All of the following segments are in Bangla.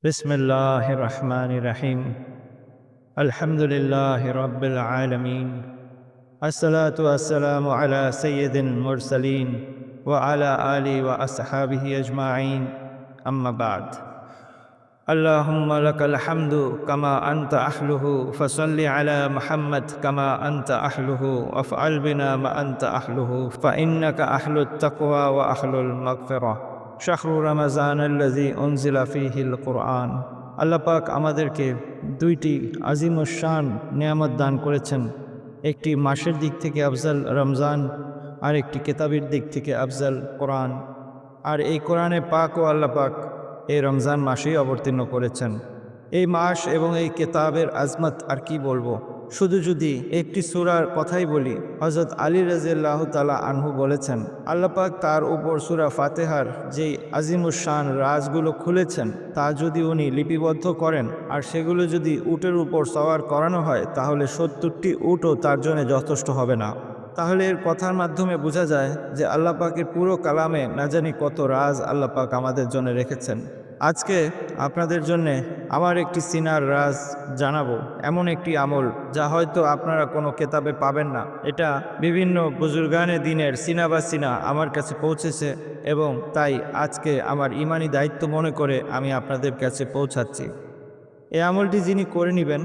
بسم الله الرحمن الرحيم. الحمد لله رب العالمين. الصلاة والسلام على سيد المرسلين وعلى آله وأصحابه أجمعين. أما بعد. اللهم لك الحمد كما أنت أهله، فصل على محمد كما أنت أهله، وافعل بنا ما أنت أهله، فإنك أهل التقوى وأهل المغفرة. شهر رمضان الذي أنزل فيه القرآن. আল্লাহ পাক আমাদেরকে দুইটি আজিম ও শান নিয়ামত দান করেছেন। একটি মাসের দিক থেকে আফজাল রমজান, আর একটি কিতাবের দিক থেকে আফজাল কোরআন। আর এই কোরআনে পাক ও আল্লাহ পাক এই রমজান মাসেই অবতীর্ণ করেছেন। এই মাস এবং এই কিতাবের আজমত আর কি বলবো। শুধু যদি একটি সূরার কথাই বলি, হযরত আলী রাদিয়াল্লাহু তাআলা আনহু বলেছেন, আল্লাহ পাক তার উপর সূরা ফাতিহার যেই আজিমুশ-শান রাজগুলো খুলেছেন তা যদি উনি লিপিবদ্ধ করেন আর সেগুলো যদি উটের উপর সওয়ার করানো হয়, তাহলে ৭০টি উটও তার জন্য যথেষ্ট হবে না। তাহলে এর কথার মাধ্যমে বোঝা যায় যে আল্লাহ পাকের পুরো কালামে না জানি কত রাজ আল্লাহ পাক আমাদের জন্য রেখেছেন। আজকে আপনাদের জন্যে আমার একটি সিনার রাজ জানাবো, এমন একটি আমল যা হয়তো আপনারা কোনো কেতাবে পাবেন না। এটা বিভিন্ন বুজুর্গানে দিনের সিনা বা সিনা আমার কাছে পৌঁছেছে, এবং তাই আজকে আমার ইমানি দায়িত্ব মনে করে আমি আপনাদের কাছে পৌঁছাচ্ছি। এই আমলটি যিনি করে নেবেন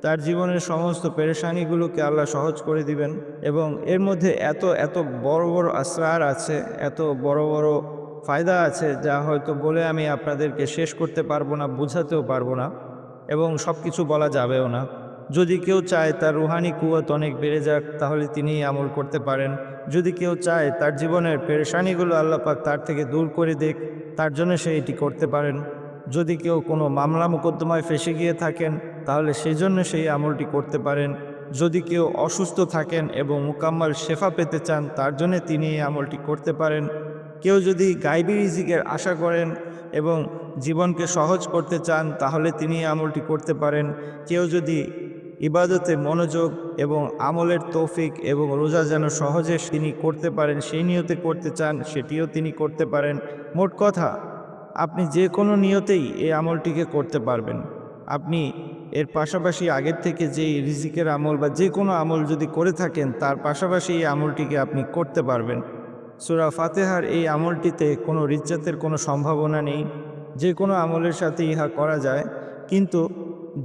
তার জীবনের সমস্ত পেরেশানিগুলোকে আল্লাহ সহজ করে দিবেন, এবং এর মধ্যে এত এত বড় বড় আসরার আছে, এত বড় বড় ফায়দা আছে যা হয়তো বলে আমি আপনাদেরকে শেষ করতে পারবো না, বোঝাতেও পারবো না, এবং সব কিছু বলা যাবেও না। যদি কেউ চায় তার রুহানি কুওয়াত অনেক বেড়ে যাক, তাহলে তিনি আমল করতে পারেন। যদি কেউ চায় তার জীবনের পেরেশানিগুলো আল্লাহ পাক তার থেকে দূর করে দেখ, তার জন্য সে এটি করতে পারেন। যদি কেউ কোনো মামলা মোকদ্দমায় ফেঁসে গিয়ে থাকেন, তাহলে সেই জন্য সেই আমলটি করতে পারেন। যদি কেউ অসুস্থ থাকেন এবং মুকাম্মাল শেফা পেতে চান, তার জন্য তিনি এই আমলটি করতে পারেন। কেউ যদি গায়বী রিজিকের আশা করেন এবং জীবনকে সহজ করতে চান, তাহলে তিনি এই আমলটি করতে পারেন। কেউ যদি ইবাদতে মনোযোগ এবং আমলের তৌফিক এবং রোজা যেন সহজে তিনি করতে পারেন সেই নিয়তে করতে চান, সেটিও তিনি করতে পারেন। মোট কথা, আপনি যে কোনো নিয়তেই এই আমলটিকে করতে পারবেন। আপনি এর পাশাপাশি আগের থেকে যেই রিজিকের আমল বা যে কোনো আমল যদি করে থাকেন, তার পাশাপাশি এই আমলটিকে আপনি করতে পারবেন। সূরা ফাতিহার এই আমলটিতে কোনো রিজ্জাতের কোনো সম্ভাবনা নেই, যে কোনো আমলের সাথে ইহা করা যায়। কিন্তু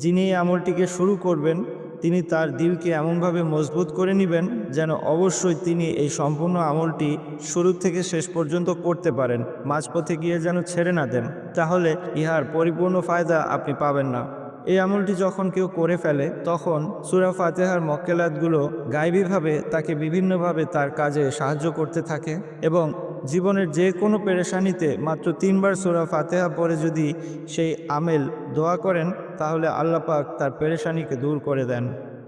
যিনি এই আমলটিকে শুরু করবেন, তিনি তার দিলকে এমনভাবে মজবুত করে নেবেন যেন অবশ্যই তিনি এই সম্পূর্ণ আমলটি শুরু থেকে শেষ পর্যন্ত করতে পারেন, মাঝপথে গিয়ে যেন ছেড়ে না দেন, তাহলে ইহার পরিপূর্ণ ফায়দা আপনি পাবেন না। এই আমলটি যখন কেউ করে ফেলে, তখন সূরা ফাতিহার মক্কেলাতগুলো গায়বীভাবে তাকে বিভিন্নভাবে তার কাজে সাহায্য করতে থাকে, এবং জীবনের যে কোনো পেরেশানিতে মাত্র 3 বার সূরা ফাতিহা পড়ে যদি সেই আমেল দোয়া করেন, তাহলে আল্লাহ পাক তার পেরেশানিকে দূর করে দেন।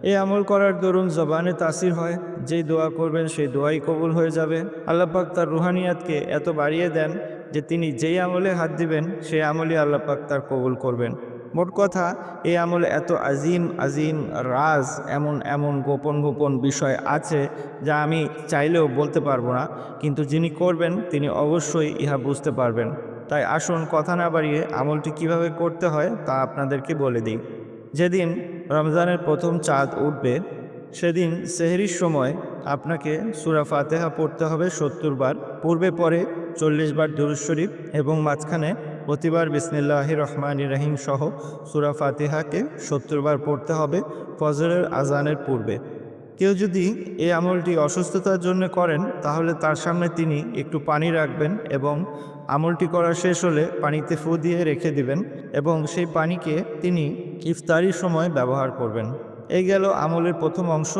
এই আমল করার দরুন জবানে তাসির হয়, যেই দোয়া করবেন সেই দোয়াই কবুল হয়ে যাবে। আল্লাহ পাক তার রুহানিয়াতকে এত বাড়িয়ে দেন যে তিনি যেই আমলে হাত দিবেন সেই আমলই আল্লাহ পাক তার কবুল করবেন। মোট কথা, এই আমলে এত আজিম আজিম রাজ, এমন এমন গোপন গোপন বিষয় আছে যা আমি চাইলেও বলতে পারবো না, কিন্তু যিনি করবেন তিনি অবশ্যই ইহা বুঝতে পারবেন। তাই আসুন কথা না বাড়িয়ে আমলটি কিভাবে করতে হয় তা আপনাদেরকে বলে দিই। যেদিন রমজানের প্রথম চাঁদ উঠবে, সেদিন সেহরির সময় আপনাকে সূরা ফাতিহা পড়তে হবে ৭০ বার, পূর্বে পরে ৪০ বার দুরূদ শরীফ, এবং মাঝখানে প্রতিবার বিসমিল্লাহির রহমানির রহিম সহ সূরা ফাতিহাকে ৭০ বার পড়তে হবে ফজরের আজানের পূর্বে। কেউ যদি এই আমলটি অসুস্থতার জন্য করেন, তাহলে তার সামনে তিনি একটু পানি রাখবেন এবং আমলটি করা শেষ হলে পানিতে ফু দিয়ে রেখে দিবেন, এবং সেই পানিকে তিনি ইফতারির সময় ব্যবহার করবেন। এই গেল আমলের প্রথম অংশ।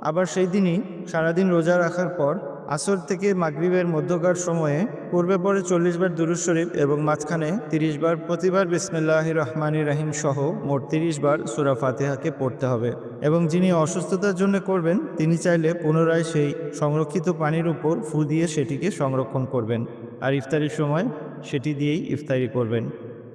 আবার সেই দিনই সারাদিন রোজা রাখার পর আসর থেকে মাগরিবের মধ্যকার সময়ে পূর্বে পরে ৪০ বার দুরূদ শরীফ এবং মাঝখানে ৩০ বার প্রতিবার বিসমিল্লাহির রহমানির রহিম সহ মোট ৩০ বার সূরা ফাতিহাকে পড়তে হবে। এবং যিনি অসুস্থতার জন্য করবেন, তিনি চাইলে পুনরায় সেই সংরক্ষিত পানির উপর ফু দিয়ে সেটিকে সংরক্ষণ করবেন, আর ইফতারির সময় সেটি দিয়েই ইফতারি করবেন।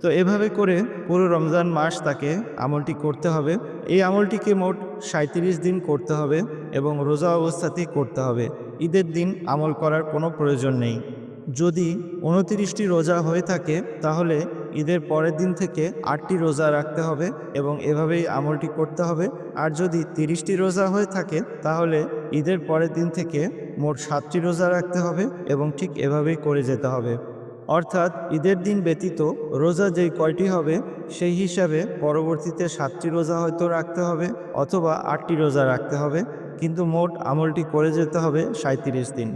তো এভাবে করে পুরো রমজান মাস তাকে আমলটি করতে হবে। এই আমলটিকে মোট ৩৭ দিন করতে হবে এবং রোজা অবস্থাতেই করতে হবে। ঈদের দিন আমল করার কোনো প্রয়োজন নেই। যদি ২৯টি রোজা হয়ে থাকে, তাহলে ঈদের পরের দিন থেকে 8টি রোজা রাখতে হবে এবং এভাবেই আমলটি করতে হবে। আর যদি 30টি রোজা হয়ে থাকে তাহলে ঈদের পরের দিন থেকে মোট 7টি রোজা রাখতে হবে এবং ঠিক এভাবেই করে যেতে হবে। অর্থাৎ ঈদের দিন ব্যতীত রোজা যেই কয়টি হবে সেই হিসাবে পরবর্তীতে 7টি রোজা হয়তো রাখতে হবে অথবা 8টি রোজা রাখতে হবে, কিন্তু মোট আমলটি করে যেতে হবে 37 দিন।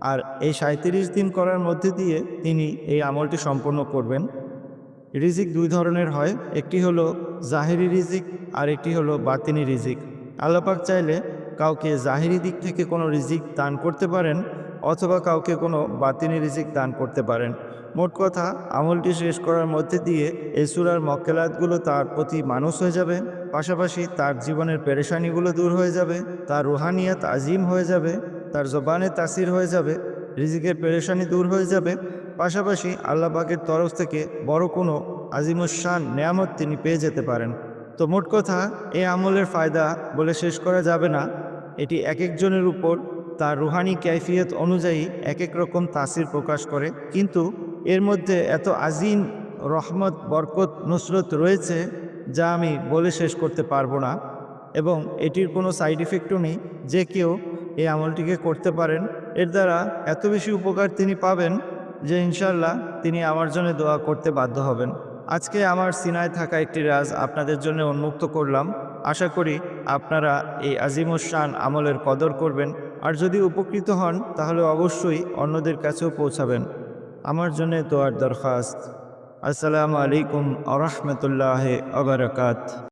আর এই 37 দিন করার মধ্যে দিয়ে তিনি এই আমলটি সম্পন্ন করবেন। রিজিক দুই ধরনের হয়, একটি হলো জাহেরি রিজিক আর একটি হলো বাতিনি রিজিক। আল্লাহ পাক চাইলে কাউকে জাহেরি দিক থেকে কোনো রিজিক দান করতে পারেন অথবা কাউকে কোনো বাতিনি রিজিক দান করতে পারেন। মোট কথা, আমলটি শেষ করার মধ্যে দিয়ে এই সূরার মক্কেলাতগুলো তার প্রতি মানুষ হয়ে যাবে, পাশাপাশি তার জীবনের পেরেশানিগুলো দূর হয়ে যাবে, তার রুহানিয়াত আজিম হয়ে যাবে, তার জবানে তাসির হয়ে যাবে, রিজিকের পেরেশানি দূর হয়ে যাবে, পাশাপাশি আল্লাহ পাকের তরফ থেকে বড় কোনো আজিমুশান নেয়ামত তিনি পেয়ে যেতে পারেন। তো মোট কথা, এই আমলের ফায়দা বলে শেষ করা যাবে না। এটি এক একজনের উপর তার রুহানি কাইফিয়ত অনুযায়ী এক এক রকম তাসির প্রকাশ করে, কিন্তু এর মধ্যে এত আজিম রহমত, বরকত, নুসরত রয়েছে যা আমি বলে শেষ করতে পারবো না। এবং এটির কোনো সাইড ইফেক্টও নেই। যে কেউ এই আমলটিকে করতে পারেন, এর দ্বারা এত বেশি উপকার তিনি পাবেন যে ইনশাল্লাহ তিনি আমার জন্য দোয়া করতে বাধ্য হবেন। আজকে আমার সিনায় থাকা একটি রাজ আপনাদের জন্য উন্মুক্ত করলাম। আশা করি আপনারা এই আজিমুশান আমলের কদর করবেন, আর যদি উপকৃত হন তাহলে অবশ্যই অন্যদের কাছেও পৌঁছাবেন। আমার জন্য দোয়ার দরখাস্ত। আসসালামু আলাইকুম ওয়া রাহমাতুল্লাহি ওয়া বারাকাতুহু।